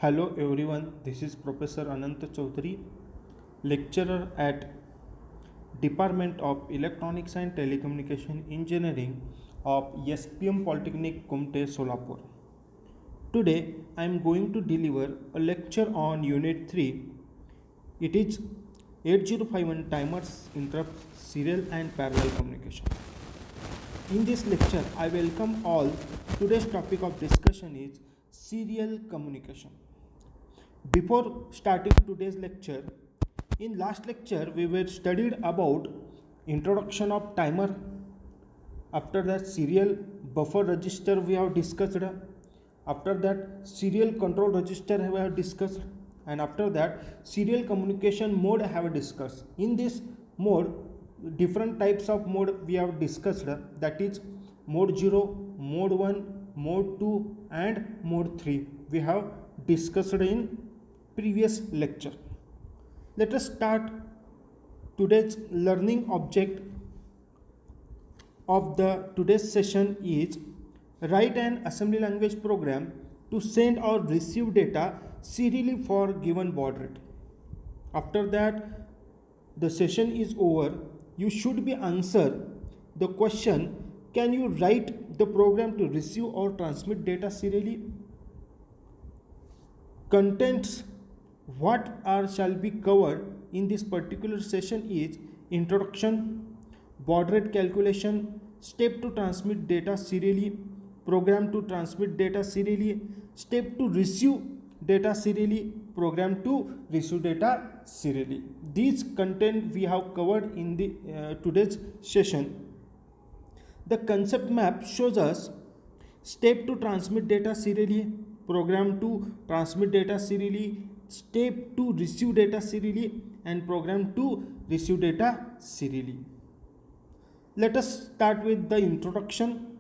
Hello everyone, this is Professor Anant Chaudhary, lecturer at Department of Electronics and Telecommunication Engineering of SPM Polytechnic Kumte Solapur. Today I am going to deliver a lecture on Unit 3. It is 8051 Timers, Interrupts, Serial and Parallel Communication. In this lecture, I welcome all. Today's topic of discussion is serial communication. Before starting today's lecture, in last lecture we were studied about introduction of timer. After that, serial buffer register we have discussed. After that, serial control register we have discussed, and after that, serial communication mode I have discussed. In this mode, different types of mode we have discussed, that is mode 0, mode 1, mode 2 and mode 3 we have discussed in previous lecture. Let us start today's learning object of the today's session is write an assembly language program to send or receive data serially for given baud rate. After that, the session is over. You should be answer the question, can you write the program to receive or transmit data serially? Contents what are shall be covered in this particular session is introduction, baud rate calculation, step to transmit data serially, program to transmit data serially, step to receive data serially, program to receive data serially. These content we have covered in the today's session. The concept map shows us step to transmit data serially, program to transmit data serially, step to receive data serially and program to receive data serially. Let us start with the introduction.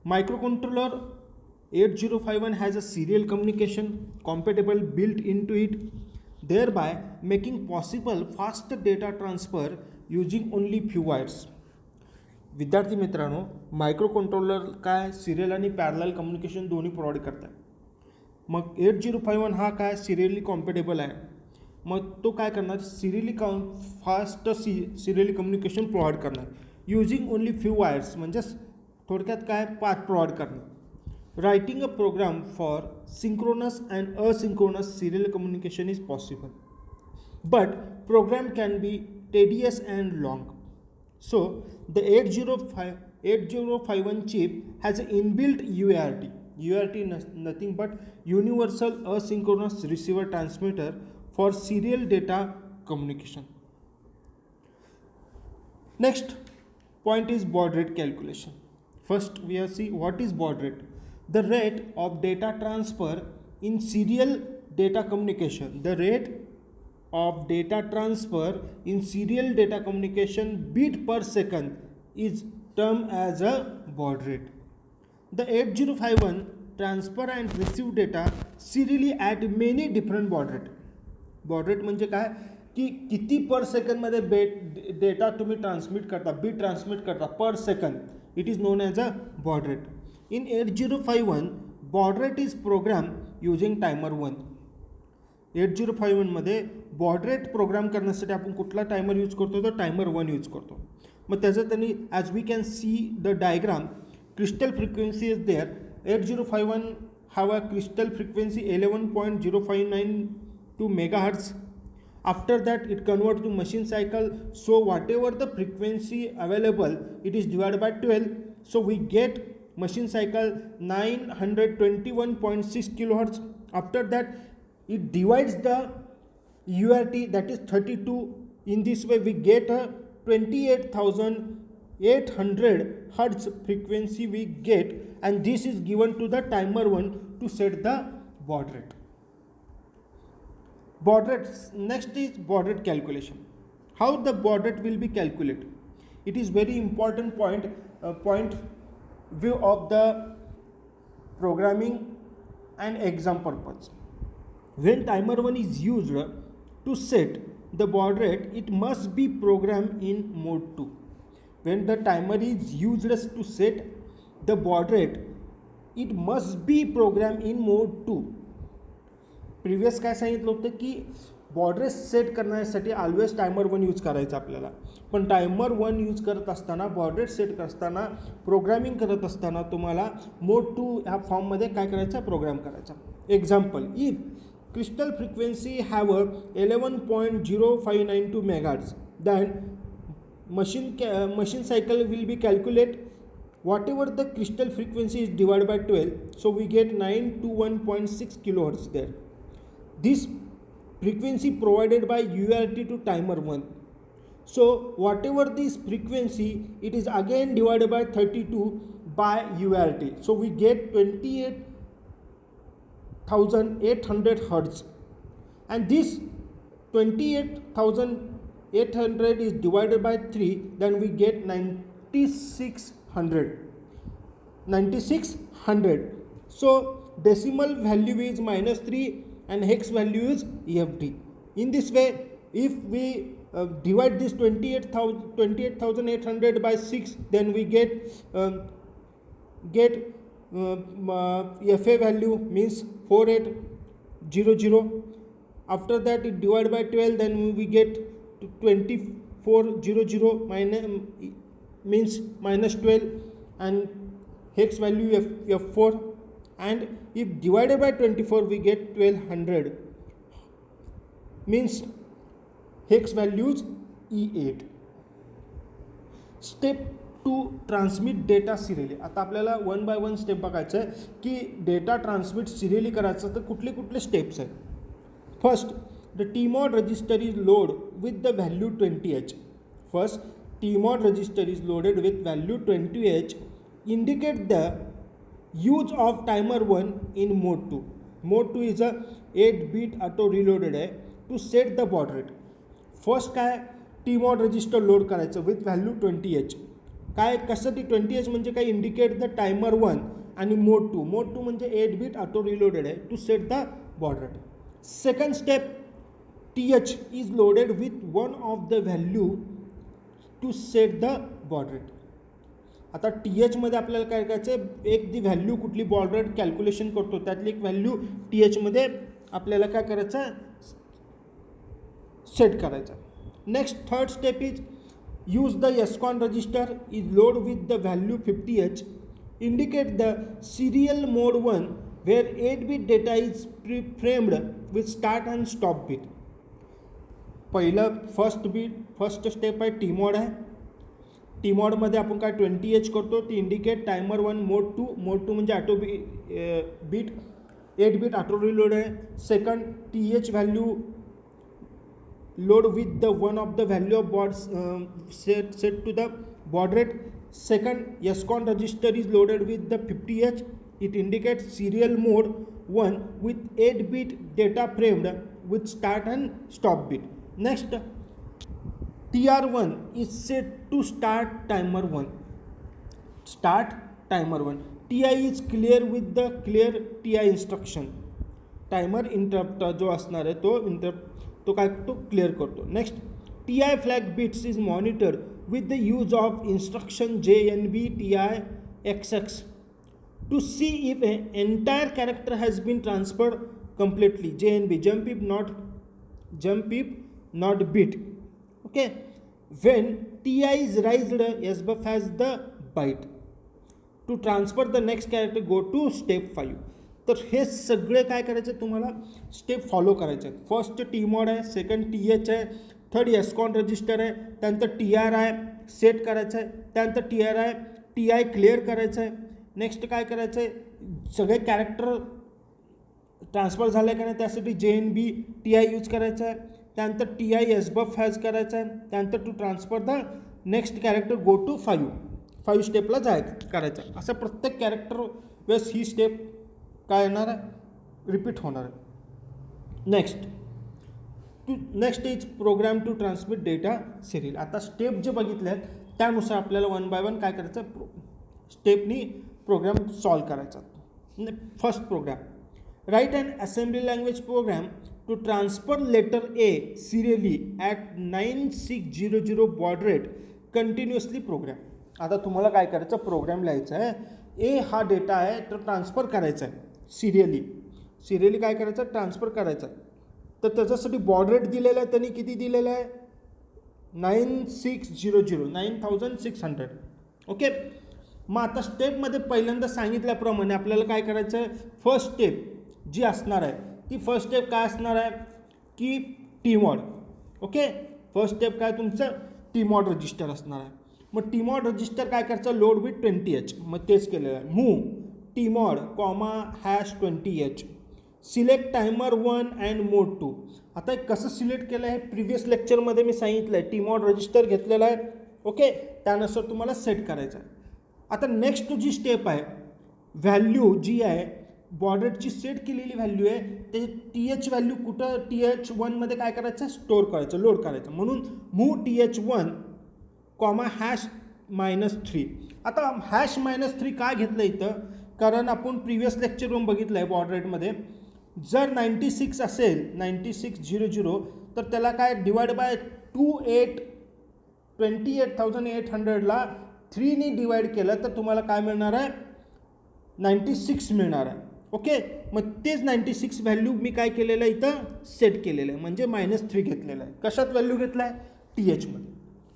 Microcontroller 8051 has a serial communication compatible built into it, thereby making possible faster data transfer using only few wires. विद्यार्थी मित्रांनो, microcontroller काय serial आणि parallel communication दोन्ही provide करतात. मग 8051 हा काय serially कॉम्पॅटेबल आहे. मग तो काय करणार, serially fast serially communication provide करणार यूजिंग ओनली फ्यू वायर्स, म्हणजेच थोडक्यात काय पाथ प्रोव्हाइड करणार. Writing a program for synchronous and asynchronous serial communication is possible, but program can be tedious and long. So the 8051 chip has an inbuilt UART. UART nothing but Universal Asynchronous Receiver Transmitter for serial data communication. Next point is baud rate calculation. First we have see what is baud rate. The rate of data transfer in serial data communication. The rate of data transfer in serial data communication bit per second is termed as a baud rate. The 8051 transfer and receive data serially at many different baud rate. baud rate म्हणजे काय की किती per second मध्ये data तुम्ही transmit करता, bit transmit करता per second, it is known as a baud rate. In 8051 baud rate is programmed using timer 1. 8051 मध्ये baud rate programme करण्यासाठी आपण कुठला टायमर यूज करतो, तर टायमर 1 यूज करतो. मग त्याचं त्यांनी as we can see the diagram, crystal frequency is there. 8051 have a crystal frequency 11.059 megahertz. After that it converts to machine cycle, so whatever the frequency available it is divided by 12, so we get machine cycle 921.6 kilohertz. After that it divides the UART, that is 32. In this way we get a 28,800 hertz frequency we get, and this is given to the timer 1 to set the baud rate. Baud rate. Next is baud rate calculation. How the baud rate will be calculated? It is very important point view of the programming and exam purpose. When timer 1 is used to set the baud rate, it must be programmed in mode 2. When the timer is used to set the baud rate, it must be programmed in mode 2. Previous काय सांगितलं होतं की bond rate set करण्यासाठी always timer 1 use करायचा आपल्याला. पण timer 1 use करत असताना, बॉड रेट सेट करताना, प्रोग्रामिंग करत असताना तुम्हाला मोड 2 ह्या फॉर्ममध्ये काय करायचं, प्रोग्राम करायचा. Example, if crystal frequency have a 11.0592 megahertz, then machine cycle will be calculate whatever the crystal frequency is divided by 12, so we get 921.6 kilohertz there. This frequency provided by UART to timer 1. So whatever this frequency, it is again divided by 32 by UART, so we get 28,800 hertz, and this 28,800 is divided by 3, then we get 9600. So decimal value is -3 and hex value is EFD. In this way, if we divide this 28,800 by 6, then we get FA value means 4800. After that it divided by 12, then we get 2400 means -12, and hex value F4, and if divided by 24 we get 1200 means hex values E8. Step 2 transmit data serially. आता आपल्याला 1 bye 1 step बघायचं आहे की data transmit serially करायचं तर कुठले कुठले steps आहेत. First, the TMOD register is load with the value 20H. First, TMOD register is loaded with value 20H, indicate the use of timer 1 in mode 2. Mode 2 is a 8-bit auto reloaded आहे to set the baud rate. First काय, TMOD register load करायचं with value 20H. काय कशासाठी 20H म्हणजे काय, indicate the timer 1 आणि मोड 2. Mode 2 म्हणजे 8-bit auto reloaded आहे to set the baud rate. Second step, TH is loaded with one of the value to set the baud rate. आता TH मध्ये आपल्याला काय करायचं आहे, एक दी व्हॅल्यू कुठली baud rate कॅल्क्युलेशन करतो त्यातली एक व्हॅल्यू TH मध्ये आपल्याला काय करायचं आहे, सेट करायचं. Next third step is use the SCON register is load with the value 50H, indicate the serial mode 1 where 8-bit data is framed with start and stop bit. पहिलं first step आहे TMOD आहे. TMOD मध्ये आपण काय 20H करतो, ती indicate timer 1 मोड 2. Mode 2 म्हणजे auto bit 8-bit auto reload आहे. Second, TH value load with the one of the value of baud set to the baud rate. Second, SCON register is loaded with the 50H. It indicates serial mode 1 with 8-bit data framed with start and stop bit. Next, TR1 is set to start timer 1. Start timer 1. TI is clear with the clear TI instruction. Timer interrupt जो असणार आहे तो काय तो clear करतो. Next, TI flag bits is monitored with the use of instruction JNB TI XX to see if entire character has been transferred completely. JNB, jump if not bit. Okay, when TI is raised, SBUF has the byte. To transfer the next character, go to step 5. तर हे सगळे काय करायचं तुम्हाला step follow करायचे आहेत. First TMOD आहे, second TH आहे, थर्ड SCON रजिस्टर आहे, त्यानंतर TRI सेट करायचं आहे, त्यानंतर TI क्लिअर करायचं आहे. नेक्स्ट काय करायचं आहे, सगळे कॅरेक्टर ट्रान्सफर झाले का नाही त्यासाठी JNB TI यूज करायचं आहे. त्यानंतर TI SBUF हॅज करायचं आहे. त्यानंतर to transfer the next character go to 5 स्टेपला करायचं आहे. असं प्रत्येक कॅरेक्टर वेळेस ही स्टेप काय येणार आहे, रिपीट होणार आहे. Next is program to transmit data serial. आता स्टेप जे बघितले आहेत त्यानुसार आपल्याला 1 बाय 1 काय करायचं, स्टेपनी प्रोग्राम सॉल्व करायचा. First program, write and assembly language program to transfer letter A serially at 9600 baud rate continuously program. आता तुम्हाला काय करायचं, प्रोग्राम लिहायचा आहे. A हा डेटा आहे तर ट्रान्सफर करायचा आहे सिरियली. सिरियली काय करायचं, ट्रान्सफर करायचं. तर त्याच्यासाठी बॉड रेट दिलेला आहे, त्यांनी किती दिलेलं आहे, 9600, ओके. मग आता स्टेपमध्ये पहिल्यांदा सांगितल्याप्रमाणे आपल्याला काय करायचं आहे, फर्स्ट स्टेप जी असणार आहे ती फर्स्ट स्टेप काय असणार आहे की टीमॉड. ओके, फर्स्ट स्टेप काय तुमचं टीमॉड रजिस्टर असणार आहे. मग टीमॉड रजिस्टर काय करायचं, लोड विथ 20H. मग तेच केलेलं आहे, move TMOD #20H, select timer 1 and mode 2. आता हे कसं सिलेक्ट केलं आहे, प्रिव्हियस लेक्चरमध्ये मी सांगितलं आहे, टीमॉड रजिस्टर घेतलेला आहे. ओके, त्यानुसार तुम्हाला सेट करायचं आहे. आता नेक्स्ट जी स्टेप आहे, व्हॅल्यू जी आहे बॉड रेटची सेट केलेली व्हॅल्यू आहे, ते TH व्हॅल्यू कुठं TH1मध्ये काय करायचं, स्टोअर करायचं, लोड करायचं. म्हणून मूव TH1, -3. आता -3 का घेतलं इथं, कारण आपण प्रिव्हियस लेक्चरवरून बघितलं आहे बॉड रेटमध्ये जर 96 असेल 9600 तर त्याला काय डिवाइड बाय 28,800ला 3ने डिवाइड केलं तर तुम्हाला काय मिळणार आहे, 96 मिळणार आहे. ओके, मग तेच 96 व्हॅल्यू मी काय केलेलं आहे इथं सेट केलेलं आहे, म्हणजे -3 घेतलेलं आहे. कशात व्हॅल्यू घेतला आहे, THमध्ये.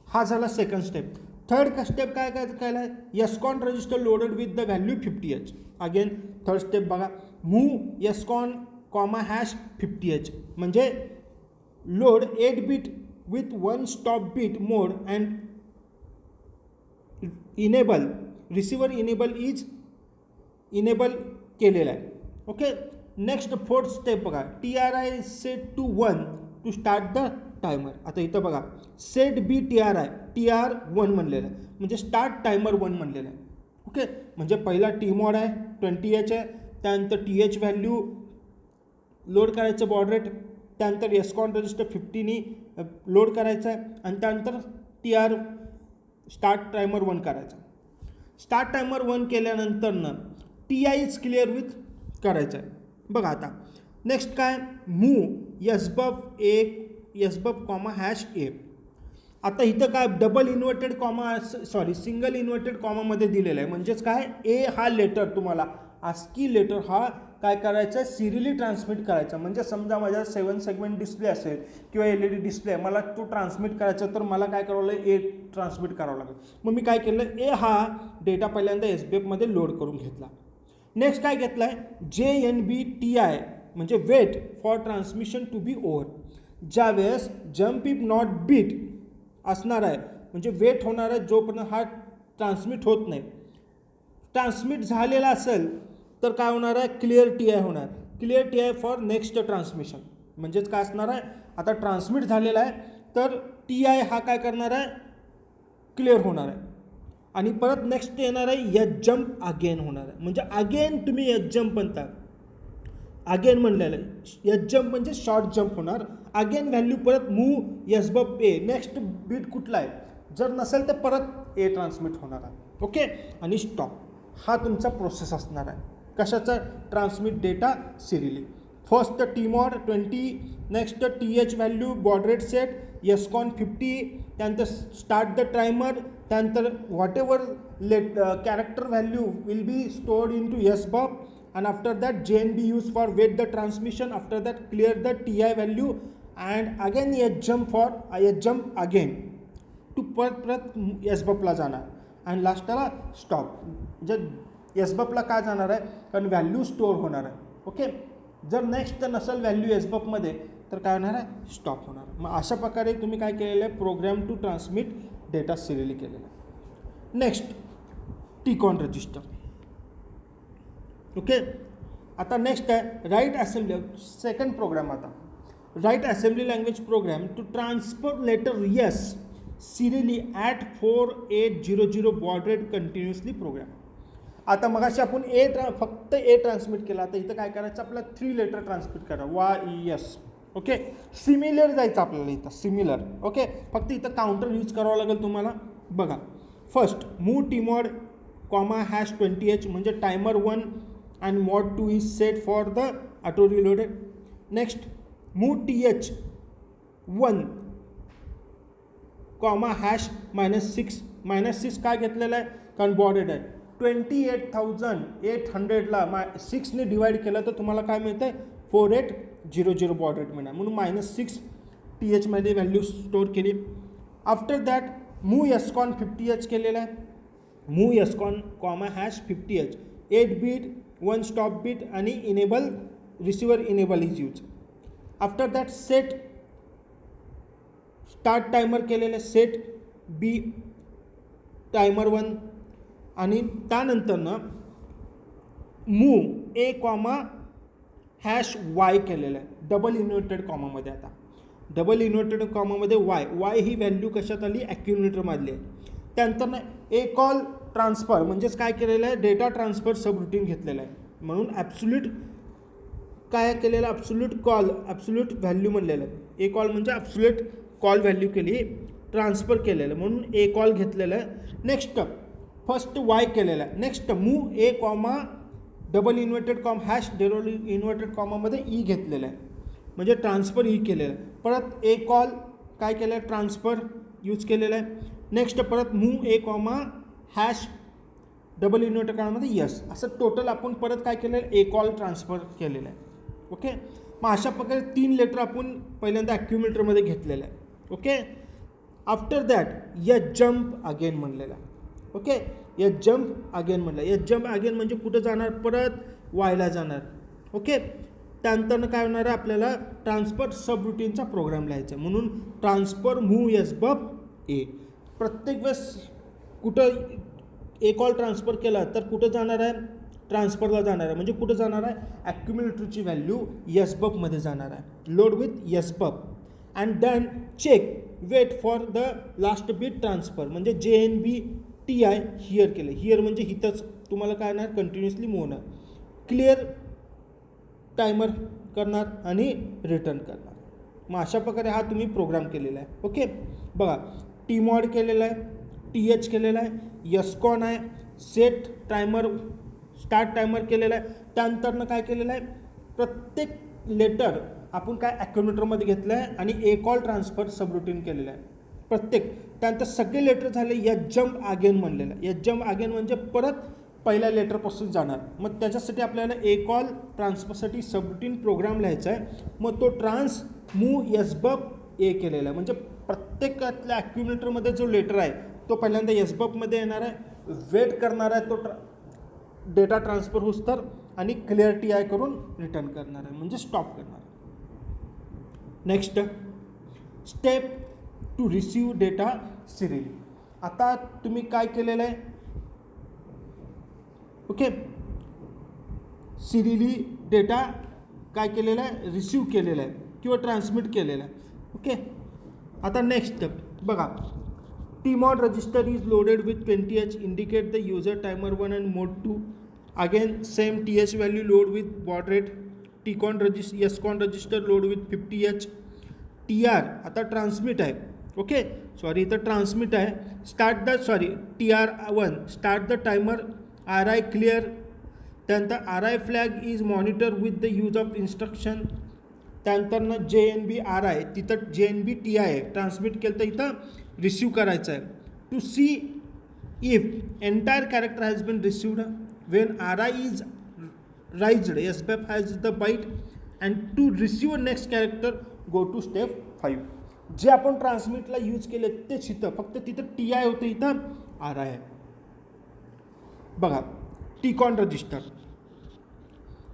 हा झाला सेकंड स्टेप. थर्ड स्टेप काय केलं आहे, SCON register loaded with the value 50H. Again third step बघा, मूव एसकॉन #50H म्हणजे load 8 bit with 1 stop bit mode and enable receiver enable केलेला आहे. ओके, नेक्स्ट फोर्थ स्टेप बघा, TRI set to 1 to start the timer. आता इथं बघा, set बी TR1 म्हणलेलं आहे, म्हणजे स्टार्ट टायमर 1 म्हणलेलं आहे. ओके, म्हणजे पहिला टीमॉड आहे 20H आहे, त्यानंतर TH व्हॅल्यू लोड करायचं बॉड रेट, त्यानंतर एसकॉन रजिस्टर 50ने लोड करायचं आहे आणि त्यानंतर TR स्टार्ट टायमर 1 करायचं. Start timer 1 केल्यानंतरनं TI is clear with करायचं आहे. बघा आता नेक्स्ट काय, मूव SBUF #A. आता इथं काय डबल इन्व्हर्टेड सिंगल इन्व्हर्टेड कॉमामध्ये दिलेलं आहे, म्हणजेच काय ए हा लेटर तुम्हाला ASCII लेटर हा काय करायचं आहे, सिरियली ट्रान्समिट करायचा. म्हणजे समजा माझ्या 7 सेगमेंट डिस्प्ले असेल किंवा LED डिस्प्ले आहे, मला तो ट्रान्समिट करायचा तर मला काय करावं लागेल, ए ट्रान्समिट करावं लागेल. मग मी काय केलं, ए हा डेटा पहिल्यांदा SBUFमध्ये लोड करून घेतला. नेक्स्ट काय घेतलं आहे, JNB-TI म्हणजे wait for transmission to be over. ज्यावेळेस जम्प इफ नॉट बीट असणार आहे, म्हणजे वेट होणार आहे जोपर्यंत हा ट्रान्समिट होत नाही. ट्रान्समिट झालेला असेल तर काय होणार आहे, क्लिअर TI होणार. Clear TI for next transmission. म्हणजेच काय असणार आहे, आता ट्रान्समिट झालेला आहे तर TI हा काय करणार आहे, क्लिअर होणार आहे आणि परत नेक्स्ट येणार आहे एच जम्प अगेन होणार आहे. म्हणजे अगेन तुम्ही एच जम्प म्हणता, अगेन म्हणलेलं आहे. एच जम्प म्हणजे शॉर्ट जम्प होणार. अगेन व्हॅल्यू परत move SBUF A, next bit कुठला आहे, जर नसेल तर परत ए ट्रान्समिट होणार आहे. ओके, आणि स्टॉप. हा तुमचा प्रोसेस असणार आहे कशाचा, transmit data serially. First TMOD 20, next TH value baud rate set, SCON 50, त्यानंतर स्टार्ट द टायमर, त्यानंतर whatever character value will be stored into SBUF and after that JNB used for wait the transmission, after that clear the TI value and again a jump again to परत SBUFला जाणार आणि लास्टला stop. म्हणजे SBUFला काय जाणार आहे, कारण value store होणार आहे. ओके, जर नेक्स्ट नसेल व्हॅल्यू SBUFमध्ये तर काय होणार आहे, स्टॉप होणार. मग अशा प्रकारे तुम्ही काय केलेलं आहे, program to transmit data serially केलेलं आहे. Next TCON register. ओके, आता नेक्स्ट आहे राईट असेंब्ली, सेकंड प्रोग्राम. आता write assembly language program to transfer letter yes serially at 4800 baud rate continuously program. आता मगाशी आपण फक्त ए ट्रान्समिट केला, आता इथं काय करायचं, आपल्याला 3 लेटर ट्रान्समिट करा, YES. ओके, सिमिलर जायचं आपल्याला इथं, सिमिलर. ओके, फक्त इथं काउंटर यूज करावं लागेल तुम्हाला. बघा, फर्स्ट मूव टीमॉड #20H म्हणजे timer 1 and mod 2 is set for the auto reloaded. Next move TH1 -6 -6 काय घेतलेलं आहे, कारण बॉडेड आहे. 28,800ला 6ने डिवाइड केलं तर तुम्हाला काय मिळतं आहे 4800 बॉड रेट मिळणार, म्हणून -6 TH मध्ये व्हॅल्यू स्टोअर केली. After that move SCON 50H केलेला आहे. Move SCON comma hash 50H 8 bit 1 stop bit आणि enable receiver enable is use. After that set start timer केलेलं आहे, सेट बी टायमर 1 आणि त्यानंतरनं move A comma hash Y केलेलं आहे double inverted कॉमामध्ये. आता डबल इन्व्हर्टेड कॉमामध्ये वाय ही व्हॅल्यू कशात आली ॲक्युम्युलेटरमधली आहे. त्यानंतर ए कॉल ट्रान्सफर म्हणजेच काय केलेलं आहे डेटा ट्रान्सफर सब रुटीन घेतलेलं आहे, म्हणून ॲब्सोल्यूट काय केलेलं ॲब्सोल्यूट कॉल ॲब्सोल्यूट व्हॅल्यू म्हणलेलं आहे. ए कॉल म्हणजे ॲब्सोल्यूट कॉल व्हॅल्यू केली ट्रान्सफर केलेलं म्हणून ए कॉल घेतलेलं आहे. नेक्स्ट फर्स्ट वाय केलेलं आहे. Next move A comma double inverted comma hash double inverted कॉमामध्ये ई घेतलेलं आहे म्हणजे ट्रान्सफर ई केलेलं आहे. परत ए कॉल काय केलं आहे ट्रान्सफर यूज केलेलं आहे. नेक्स्ट परत move A comma hash double inverted कॉमामध्ये यस, असं टोटल आपण परत काय केलं आहे ए कॉल ट्रान्सफर केलेलं आहे. ओके, मग अशा प्रकारे 3 लेटर आपण पहिल्यांदा ॲक्युम्युलेटरमध्ये घेतलेलं आहे. ओके, आफ्टर दॅट या जम्प अगेन म्हणलेला. ओके, या जम्प अगेन म्हणलं. या जम्प अगेन म्हणजे कुठं जाणार परत वायला जाणार. ओके, त्यानंतर काय होणार आहे आपल्याला ट्रान्सफर सब रुटीनचा प्रोग्राम लिहायचा आहे, म्हणून ट्रान्सफर मूव एस बब ए. प्रत्येक वेळेस कुठं ए कॉल ट्रान्सफर केला तर कुठं जाणार आहे ट्रान्सफरला जाणार आहे, म्हणजे कुठं जाणार आहे ॲक्युम्युलेटरची व्हॅल्यू एस बबमध्ये जाणार आहे, लोड विथ एस बब. And then check wait for the last bit transfer म्हणजे JNB TI हिअर केलं. हिअर म्हणजे हिथंच तुम्हाला काय होणार कंटिन्युअसली मूव होणार. क्लिअर टायमर करणार आणि रिटर्न करणार. मग अशा प्रकारे हा तुम्ही प्रोग्राम केलेला आहे. ओके, बघा TMOD केलेला आहे, TH केलेला आहे, एसकॉन आहे, सेट टायमर स्टार्ट टायमर केलेला आहे. त्यानंतरनं काय केलेलं आहे प्रत्येक लेटर आपण काय ॲक्युम्युलेटरमध्ये घेतलं आहे आणि ए कॉल ट्रान्सफर सबरुटीन केलेलं आहे प्रत्येक. त्यानंतर सगळे लेटर झाले या जम्प अगेन म्हणलेलं आहे. या जम्प अगेन म्हणजे परत पहिल्या लेटरपासून जाणार. मग त्याच्यासाठी आपल्याला ए कॉल ट्रान्सफरसाठी सबरुटीन प्रोग्राम लिहायचा आहे. मग तो ट्रान्स मूव एसबब ए केलेला आहे, म्हणजे प्रत्येकातल्या ॲक्युम्युलेटरमध्ये जो लेटर आहे तो पहिल्यांदा एसबबमध्ये येणार आहे, वेट करणार आहे तो डेटा ट्रान्सफर होस तर आणि क्लिअर TI करून रिटर्न करणार आहे म्हणजे स्टॉप करणार. Next step to receive data serially. आता तुम्ही काय केलेलं आहे ओके सिरियली डेटा काय केलेला आहे रिसीव केलेला आहे किंवा ट्रान्समिट केलेला आहे. ओके, आता नेक्स्ट बघा TMOD register is loaded with 20H indicate the user timer 1 and mode 2. Again same TH value load with baud rate. TCON register SCON register load with 50H. TR आता transmit आहे. Okay sorry इथं transmit आहे. Start the TR1 start the timer. RI clear. त्यानंतर RI flag is monitor with the use of instruction. त्यानंतरनं JNB RI तिथं JNB TI आहे transmit केलं तर इथं रिसीव करायचं आहे. To see if entire character has been received when RI is raised SBF has the byte and to receive next character go to step 5. जे आपण ट्रान्समिटला यूज केले तेच इथं फक्त तिथं TI होतं इथं RI आहे. बघा TCON रजिस्टर.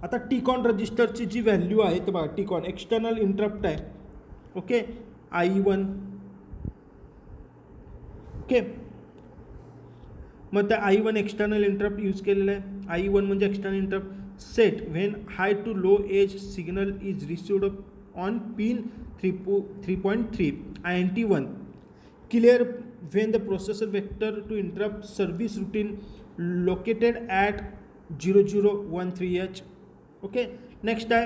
आता TCON रजिस्टरची जी व्हॅल्यू आहे तर बघा TCON एक्सटर्नल इंटरप्ट आहे. Okay I1. ओके मग त्या I1 एक्सटर्नल इंटरप्ट यूज केलेलं आहे. I1 म्हणजे external interrupt set when high to low edge signal is received on pin 3.3 INT1. Clear when the processor vector to interrupt service routine located at 0013H. Okay next आहे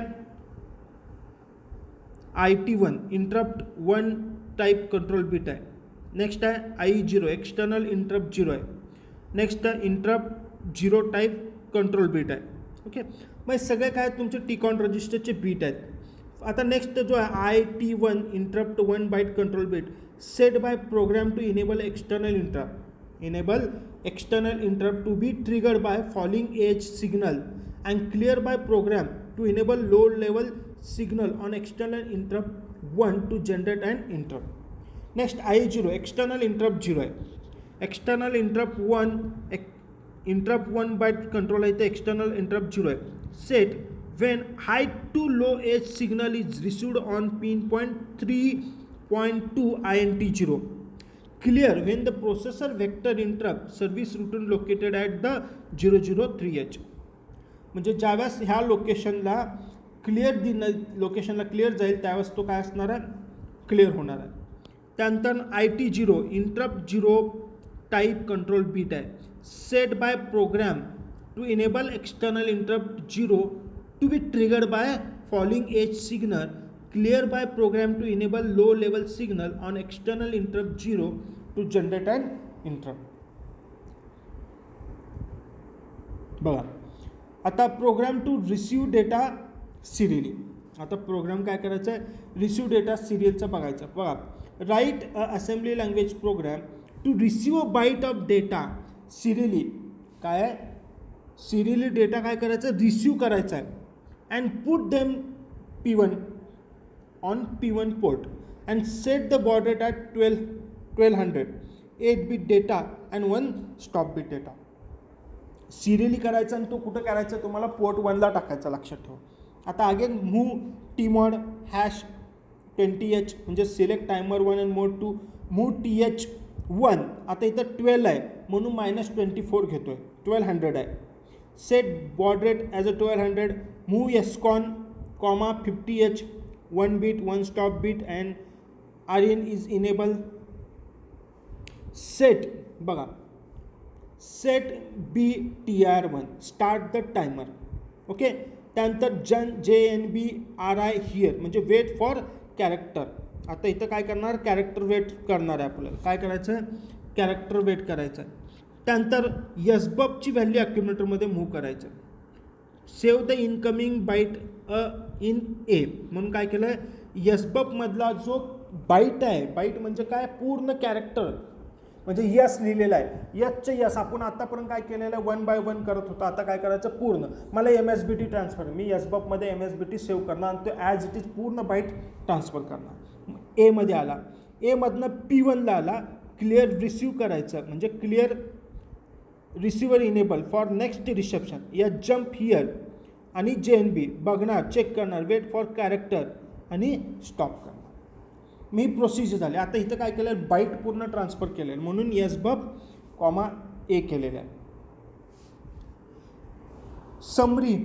IT1 interrupt 1 type control bit आहे. Next आहे I0 external interrupt 0 आहे. Next आहे interrupt 0 type control bit आहे. Okay मग सगळे काय तुमचे TCON रजिस्टरचे बीट आहेत. आता नेक्स्ट जो आहे IT1 interrupt 1 byte control bit set by program to enable external interrupt. enable external interrupt to be triggered by falling edge signal and clear by program to enable low level signal on external interrupt 1 to generate an interrupt. Next I0 external interrupt 0 आहे. external interrupt 1 byte control आहे, तर external interrupt 0 आहे. set when high to low edge signal is received on pin point 3.2 INT0. Clear when the processor vector interrupt service routine located at the 003H. म्हणजे ज्यावेळेस ह्या लोकेशनला लोकेशनला clear जाईल त्यावेळेस तो काय असणार आहे, क्लिअर होणार आहे. त्यानंतर IT0 interrupt 0 type control bit आहे. Set by program to enable external interrupt 0 to be triggered by falling edge signal, clear by program to enable low level signal on external interrupt 0 to generate an interrupt. बघा आता program to receive data serially. आता program काय करायचा आहे, receive data सिरियलचा बघायचा. बघा write assembly language program to receive a byte of data serially. काय आहे, सिरियली डेटा काय करायचं, रिसीव करायचा आहे. and put them P1 on P1 port and set the baud rate at 1200, 8-bit data and 1 stop bit data. Serially करायचं आणि तो कुठं करायचं, तुम्हाला पोर्ट 1ला टाकायचा, लक्षात ठेवा. आता अगेन मूव tmod #20h म्हणजे select timer 1 and mode 2, move TH1. आता इथं 12 आहे म्हणून -24 घेतोय, 1200 आहे. set baud rate as a 1200, move SCON, 50H, 1 bit, 1 stop bit and RN is enable. Set बघा set BTR1 start the timer. Okay. त्यानंतर JNB RI here म्हणजे wait for character. आता इथं काय करणार, कॅरेक्टर वेट करणार आहे आपल्याला. काय करायचं, कॅरेक्टर वेट करायचं आहे. त्यानंतर SBUFची व्हॅल्यू ॲक्युम्युलेटरमध्ये मूव्ह करायचं. Save the incoming byte in A म्हणून काय केलं आहे, SBUFमधला जो बाईट आहे, बाईट म्हणजे काय, पूर्ण कॅरेक्टर म्हणजे यस लिहिलेला आहे. यसचं यस आपण आतापर्यंत काय केलेलं आहे, 1 by 1 करत होता. आता काय करायचं, पूर्ण मला MSBT ट्रान्सफर, मी SBUFमध्ये MSBT सेव्ह करणार आणि तो ॲज इट इज पूर्ण बाईट ट्रान्सफर करणार. एमध्ये आला, एमधनं P1ला आला, क्लिअर रिसीव करायचं म्हणजे clear receiver enable for next reception. या जम्प हिअर आणि JNB बघणार, चेक करणार, वेट फॉर कॅरेक्टर आणि स्टॉप करणार. मी प्रोसिजर झाले. आता इथं काय केलं, बाईट पूर्ण ट्रान्सफर केलं आहे म्हणून SBUF, A केलेलं आहे. Summary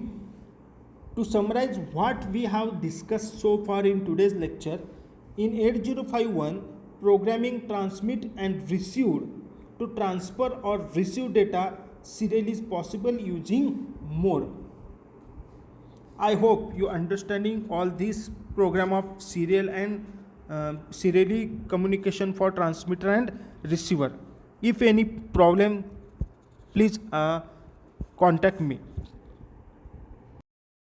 to summarize what we have discussed so far in today's lecture. In 8051, programming transmit and received to transfer or receive data serial is possible using mode. I hope you understanding all this program of serial and serially communication for transmitter and receiver. If any problem, please contact me.